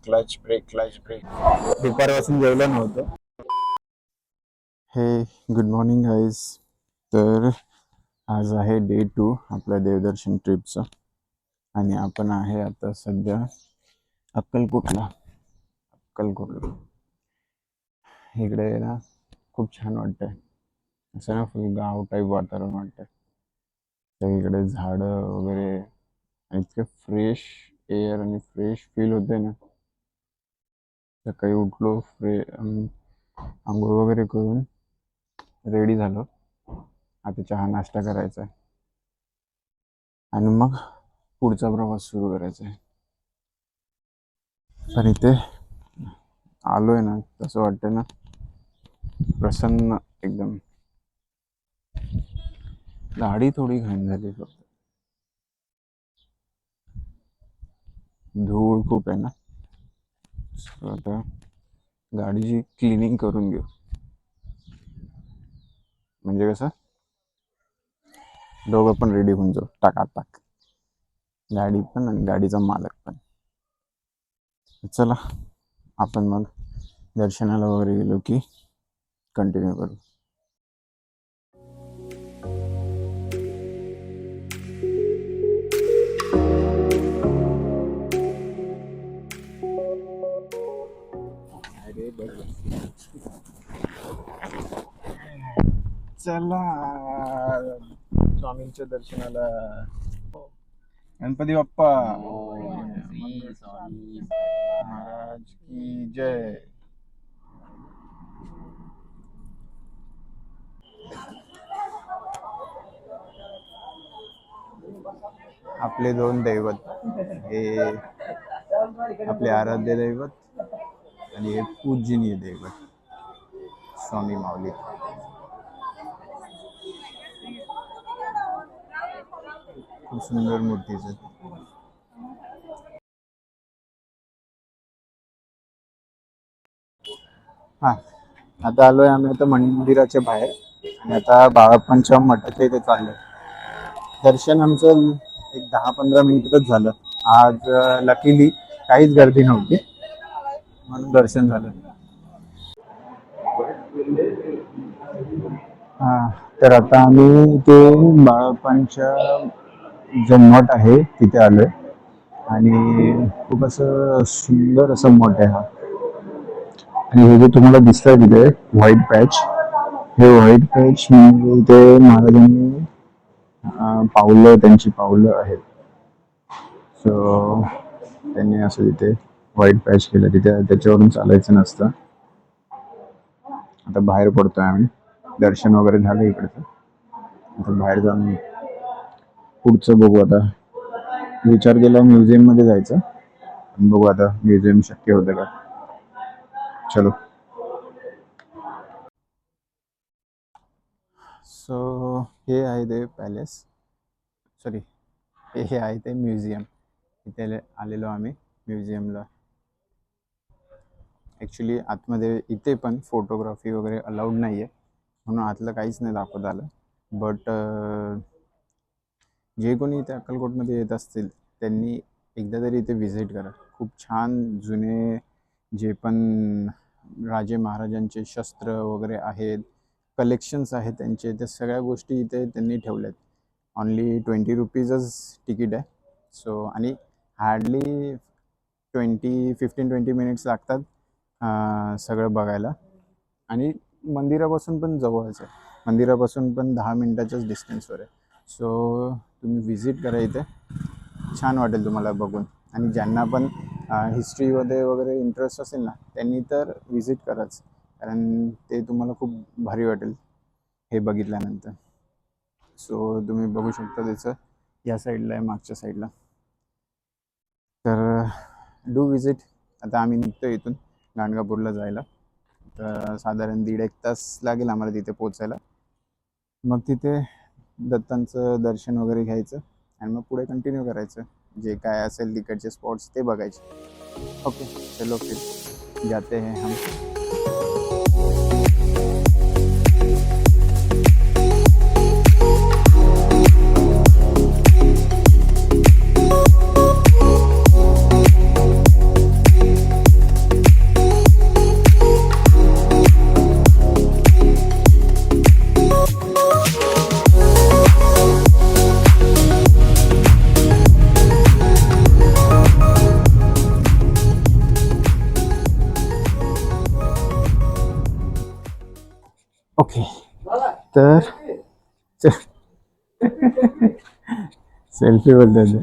Clutch brake. दुपारपासून जेवलं नव्हतं. हे गुड मॉर्निंग गाईज. तर आज आहे डे 2 आपल्या देवदर्शन ट्रिपचं आणि आपण आहे आता सध्या अक्कलकोटला. इकडे ना खूप छान वाटतंय, असं ना फुल गाव टाईप वातावरण वाटतंय. सगळीकडे झाडं वगैरे आणि इतके फ्रेश एअर आणि फ्रेश फील होते ना. सकाळी उठलो, आंघोळ वगैरे करून रेडी झालो. आता चहा नाश्ता करायचा आहे आणि मग पुढचा प्रवास सुरू करायचा आहे. पण इथे आलोय ना, तसं वाटतं ना प्रसन्न एकदम. गाडी थोडी घाण झाली, फक्त धूळ खूप आहे ना. So आता गाडीची क्लिनिंग करून घेऊ. म्हणजे कसं दोघं पण रेडी होऊन जाऊ टाकाटाक, गाडी पण आणि गाडीचा मालक पण. चला आपण मग दर्शनाला वगैरे गेलो की कंटिन्यू करू. चला स्वामींच्या दर्शनाला. गणपती बाप्पा महाराज की जय. आपले दोन दैवत, हे आपले आराध्य दैवत आणि हे पूजनीय दैवत स्वामी माऊली. खूप सुंदर मूर्तीचं. हा, आता आलोय आम्ही आता मंदिराच्या बाहेर आणि आता बाळप्पांच्या मठाच्या इथे चाललोय. दर्शन आमचं एक 10-15 मिनिटच झालं. आज लकीली काहीच गर्दी नव्हती म्हणून दर्शन झालं. हा, तर आता आम्ही ते बाळप्पांच्या जो मठ आहे तिथे आलोय आणि खूप असं सुंदर असं मठ आहे हा. आणि हे जे तुम्हाला दिसतंय तिथे व्हाईट पॅच, हे व्हाईट पॅच म्हणजे ते महाराजांनी त्यांची पावलं आहेत. सो त्यांनी असं तिथे व्हाईट पॅच केलं, तिथे त्याच्यावरून चालायचं नसतं. आता बाहेर पडतोय आम्ही, दर्शन वगैरे झालं इकडचं. आता बाहेर जाऊन पुढचं बघू. आता विचार केला म्युझियम मध्ये जायचं, बघू आता म्युझियम शक्य होतं का. चलो. सो हे आहे ते पॅलेस, सॉरी हे आहे ते म्युझियम. इथे आलेलो आम्ही म्युझियमला. ॲक्च्युली आतमध्ये इथे पण फोटोग्राफी वगैरे अलाउड नाही आहे म्हणून आतलं काहीच नाही दाखवत आलं. बट जे कोणी इथे अक्कलकोटमध्ये येत असतील त्यांनी एकदा तरी इथे व्हिजिट करा. खूप छान जुने जे पण राजे महाराजांचे शस्त्र वगैरे आहेत, कलेक्शन्स आहेत त्यांचे, त्या सगळ्या गोष्टी इथे त्यांनी ठेवल्यात. ऑनली 20 रुपीजच तिकीट आहे. सो आणि हार्डली 15-20 मिनिट्स लागतात सगळं बघायला. आणि मंदिरापासून पण जवळच आहे, मंदिरापासून पण 10 मिनिटाच्याच डिस्टन्सवर आहे. सो तुम्ही व्हिजिट करा इथे, छान वाटेल तुम्हाला बघून. आणि ज्यांना पण हिस्ट्रीमध्ये वगैरे इंटरेस्ट असेल ना त्यांनी तर व्हिजिट कराच, कारण ते तुम्हाला खूप भारी वाटेल हे बघितल्यानंतर. सो तुम्ही बघू शकता त्याचं या साईडला आहे, मागच्या साईडला. तर डू विजिट. आता आम्ही निघतो इथून गाणगापूरला जायला, तर साधारण 1.5-1 तास लागेल आम्हाला तिथे पोचायला. मग तिथे दत्तांचं दर्शन वगैरे घ्यायचं आणि मग पुढे कंटिन्यू करायचं. जे काय असेल तिकडचे स्पॉट्स ते बघायचे. ओके, चलो फिर जाते हैं हम. ओके, तर सेल्फी बोलतोय.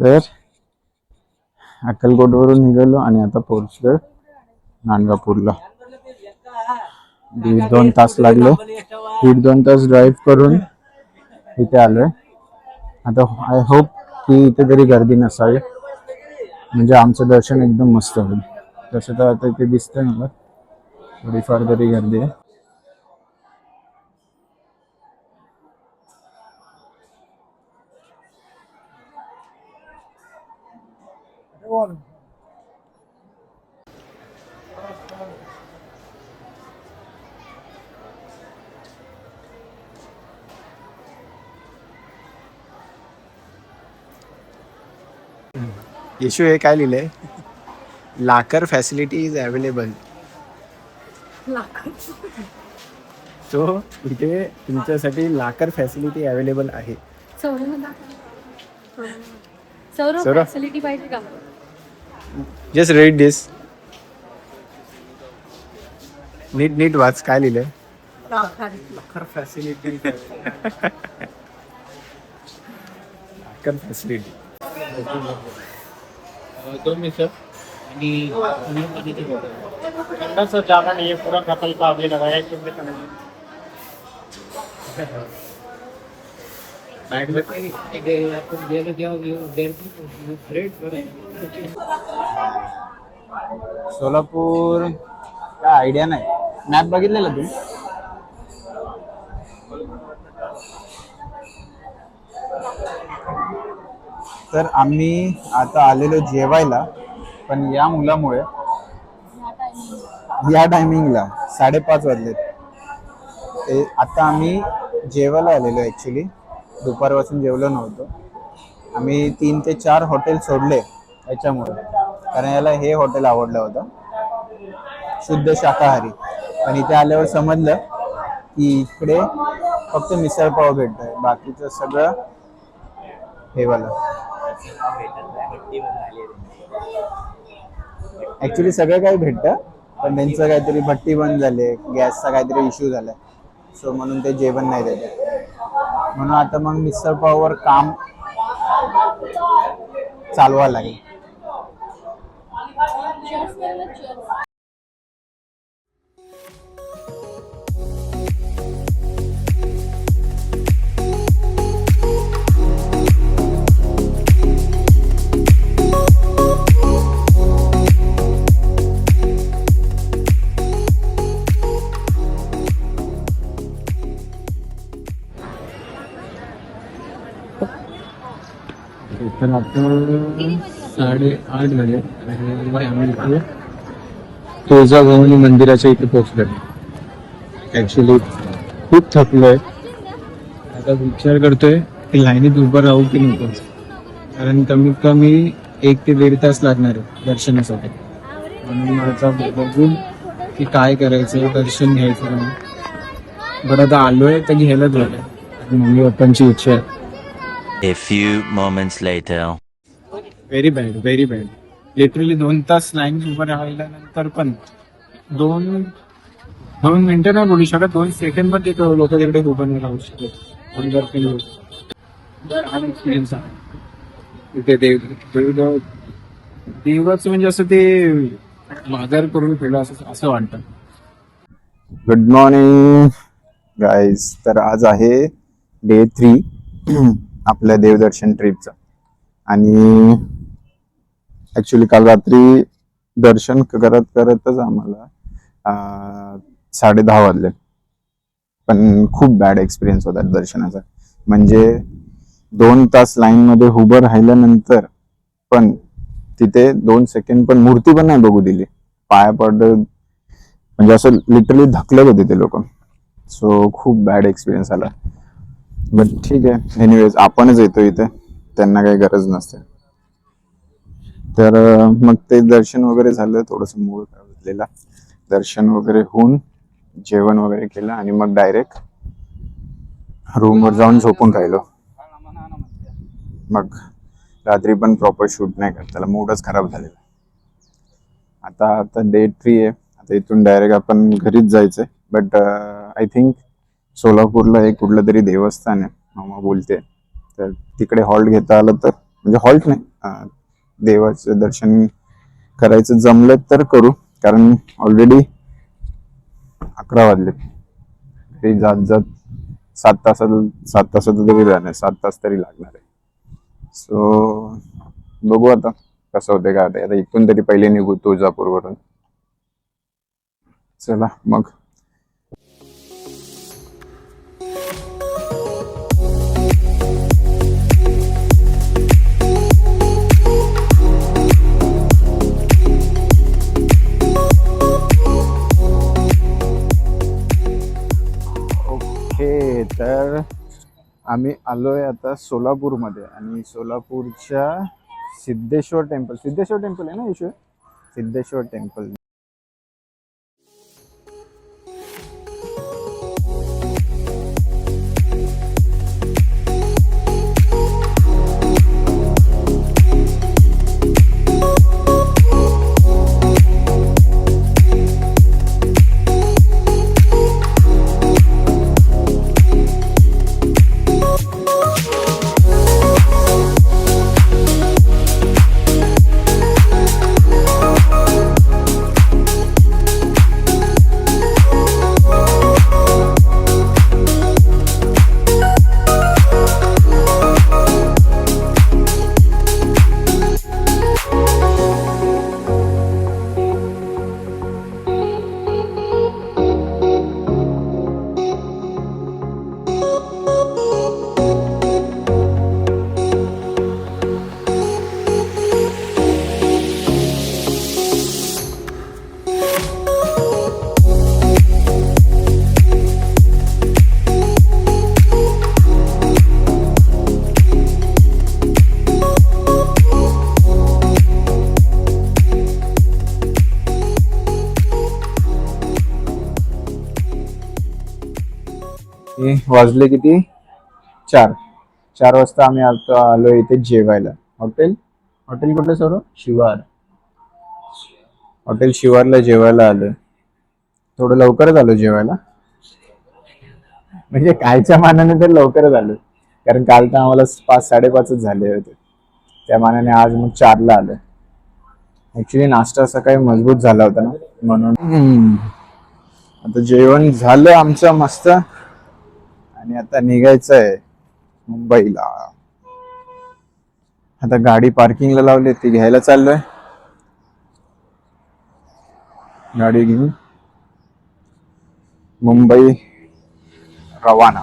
तर अक्कलकोटवरून निघालो आणि आता पोहोचलो नांदगापूरला. 1.5-2 तास लागले. 1.5-2 तास ड्राईव्ह करून इथे आलोय. आता आय होप की इथे तरी गर्दी नसावी, म्हणजे आमचं दर्शन एकदम मस्त होईल. तसं तर आता इथे दिसतंय मला थोडीफार तरी गर्दी आहे. येशू हे काय लिहिलंय? लाकर फॅसिलिटी इज अवेलेबल. सो इथे तुमच्यासाठी लाकर फॅसिलिटी अवेलेबल आहे. फॅसिलिटी पाहिजे का? जस्ट रीड दिस. नीट वाच काय लिहिलंय. लाकर फॅसिलिटी. लाकर फॅसिलिटी. 2 मिनटं आणि थोडासा जागा नाही आहे, पूरा प्रकल्प आपल्याला आहे. सोलापूर काय आयडिया नाही. मॅप बघितलेला तू? तर आम्ही आता आलेलो जेवायला, पण या मुलामुळे या टायमिंगला 5:30 वाजलेत. ते आता आम्ही जेवायला आलेलो. ॲक्च्युली दुपारपासून जेवलो नव्हतो. आम्ही 3 ते 4 हॉटेल सोडले याच्यामुळे, कारण याला हे हॉटेल आवडलं होतं शुद्ध शाकाहारी. पण इथे आल्यावर समजलं की इकडे फक्त मिसळपाव भेटतोय, बाकीचं सगळं हे वाला. ऍक्च्युली सगळं काही भेटतं, पण त्यांचं काहीतरी भट्टी बंद झाले, गॅसचा काहीतरी इश्यू झालाय, सो म्हणून ते जेवण नाही देत. म्हणून आता मग मिसळपाववर काम चालवायला लागेल. तर आता 8:30 झाले आणि आम्ही इथे तुळजाभवानी मंदिराच्या इथे पोहोचलो. ऍक्च्युली खूप थकलोय. आता विचार करतोय की लाईनीत उभं राहू की नको, कारण कमीत कमी 1 ते 1.5 तास लागणार आहे दर्शनासाठी. म्हणून माझा बघून की काय करायचं, दर्शन घ्यायचं नाही. बरं आता आलोय तर घ्यायलाच झालंय. मम्मी पप्पांची इच्छा आहे. A few moments later. Very bad. Literally 2 तास लाईन उभं राहिल्यानंतर पण 2 मिनिटं नाही बोलू शकत, 2 सेकंड पण तिथे लोक तिकडे उभं नाही राहू शकत. एक्सपिरियन्स आहे तिथे. देवाचं म्हणजे असं ते माघार करून ठेवलं असं वाटतं. Good morning guys. तर आज आहे डे 3 आपल्या देवदर्शन ट्रिपचा. आणि ऍक्च्युली काल रात्री दर्शन करतच आम्हाला 10:30 वाजले. पण खूप बॅड एक्सपिरियन्स होता दर्शनाचा. म्हणजे 2 तास लाईन मध्ये उभं राहिल्यानंतर पण तिथे 2 सेकंड पण मूर्ती पण नाही बघू दिली. पाया पड, म्हणजे असं लिटरली धकलत होते ते लोक. सो खूप बॅड एक्सपिरियन्स आला. बट ठीक आहे, एनिवेज आपणच येतो इथे, त्यांना काही गरज नसते. तर मग ते दर्शन वगैरे झालं, थोडंसं मूड बदलेला. दर्शन वगैरे होऊन जेवण वगैरे केलं आणि मग डायरेक्ट रूमवर जाऊन झोपून राहिलो. मग रात्री पण प्रॉपर शूट नाही करता, मूडच खराब झालेला. आता डे 3 आहे. आता इथून डायरेक्ट आपण घरीच जायचंय. बट आय थिंक सोलापूरला एक कुठलं तरी देवस्थान आहे मामा बोलते, तर तिकडे हॉल्ट घेता आलं तर, म्हणजे हॉल्ट नाही, देवाचं दर्शन करायचं जमलं तर करू, कारण ऑलरेडी 11 वाजले. घरी जात जात 7 तासाचं तरी जाणार, 7 तास तरी लागणार आहे. सो बघू आता कसं होते का. आता इथून तरी पहिले निघू तुळजापूरवरून. चला मग. ओके, तर आम्ही आलोय आता सोलापूरमध्ये, आणि सोलापूरच्या सिद्धेश्वर टेम्पल आहे ना ईश्वर, सिद्धेश्वर टेम्पल. वाजले किती? 4 वाजता आम्ही आलो इथे जेवायला. हॉटेल कुठलं सर? शिवार. हॉटेल शिवारला जेवायला आलोय. थोडं लवकरच आलो जेवायला, म्हणजे कालच्या मानाने तर लवकरच आलो, कारण काल तर आम्हाला 5-5:30 झाले होते. त्या मानाने आज मग 4ला आलोय. ऍक्च्युली नाश्ता सकाळी मजबूत झाला होता ना, म्हणून. आता जेवण झालं आमचं मस्त, आणि आता निघायचं आहे मुंबईला. आता गाडी पार्किंगला लावली, ती घ्यायला चाललोय. गाडी घेऊन मुंबई रवाना.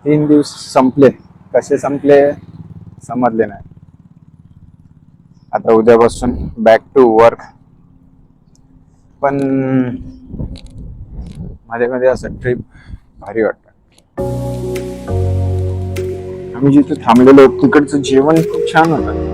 3 दिवस संपले, कसे संपले समजले नाही. आता उद्यापासून बॅक टू वर्क. पण मध्ये मध्ये असं ट्रिप भारी वाटतं. आम्ही जिथे थांबलेलो तिकडचं जेवण खूप छान होतं.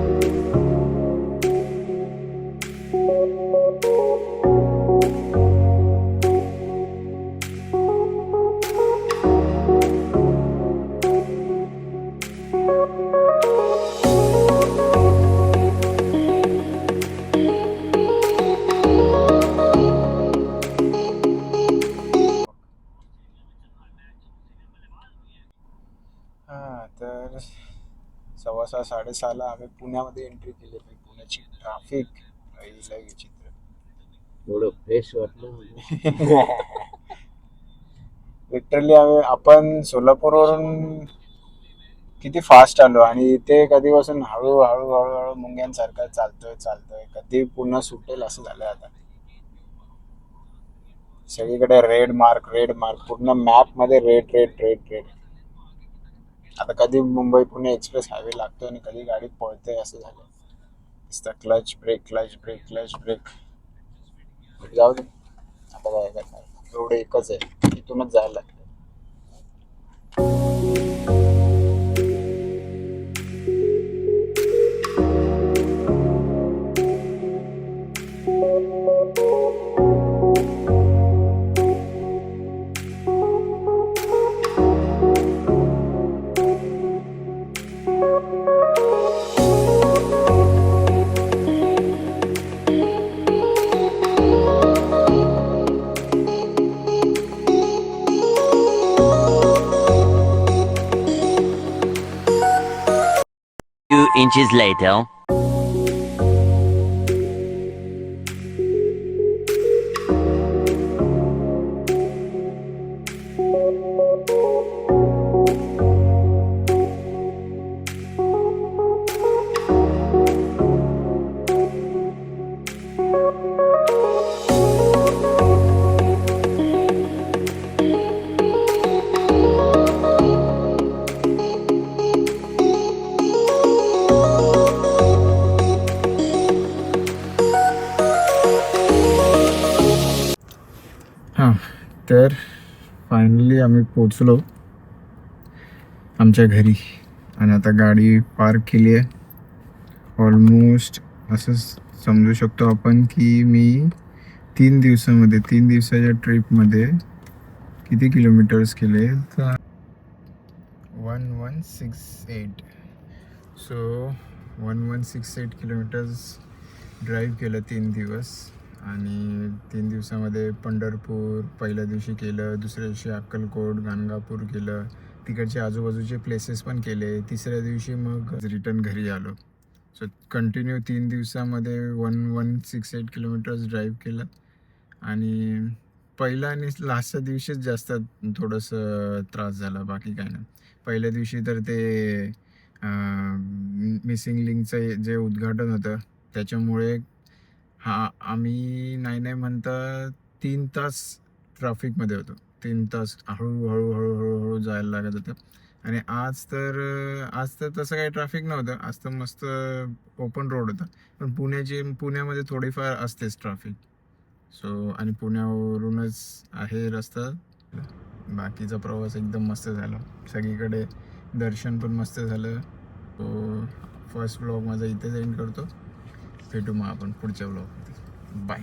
तर 6:15-6:30 आम्ही पुण्यामध्ये एंट्री केली. पुण्याची ट्रॅफिक विचित्र. थोडं फ्रेश वाटलं. लिटरली आपण सोलापूरवरून किती फास्ट आलो, आणि इथे कधीपासून हळू मुंग्यांसारखं चालतोय. कधी पुन्हा सुटेल असं झालंय. आता सगळीकडे रेड मार्क, पूर्ण मॅप मध्ये रेड. आता कधी मुंबई पुणे एक्सप्रेस हायवे लागतोय आणि कधी गाडी पळते असं झालं. Clutch brake. जाऊ दे, आता काय करणार, एवढं एकच आहे, इथूनच जायला लागतं. inches later. हां, तर फायनली आम्ही पोचलो आमच्या घरी आणि आता गाडी पार्क केली आहे. ऑलमोस्ट असं समजू शकतो आपण की मी 3 दिवसाच्या ट्रिपमध्ये किती किलोमीटर्स केले तर 1168. सो 1168 किलोमीटर्स ड्राईव्ह केलं 3 दिवस. आणि 3 दिवसामध्ये पंढरपूर पहिल्या दिवशी केलं, दुसऱ्या दिवशी अक्कलकोट, गाणगापूर केलं, तिकडचे आजूबाजूचे प्लेसेस पण केले. तिसऱ्या दिवशी मग रिटर्न घरी आलो. सो कंटिन्यू 3 दिवसामध्ये 1168 किलोमीटर्स ड्राईव्ह केलं. आणि पहिला आणि लास्टच्या दिवशीच जास्त थोडंसं त्रास झाला, बाकी काय नाही. पहिल्या दिवशी तर ते मिसिंग लिंकचं जे उद्घाटन होतं त्याच्यामुळे आम्ही नाही म्हणता 3 तास ट्रॅफिकमध्ये होतो. 3 तास हळूहळू जायला लागत होतं. आणि आज तर तसं काही ट्रॅफिक नव्हतं. आज तर मस्त ओपन रोड होता. पण पुण्यामध्ये थोडीफार असतेच ट्रॅफिक. सो आणि पुण्यावरूनच आहे रस्ता. बाकीचा प्रवास एकदम मस्त झाला. सगळीकडे दर्शन पण मस्त झालं. सो फर्स्ट ब्लॉग माझा इथेच एंड करतो. भेटू मग आपण पुढच्या ब्लॉगमध्ये. बाय.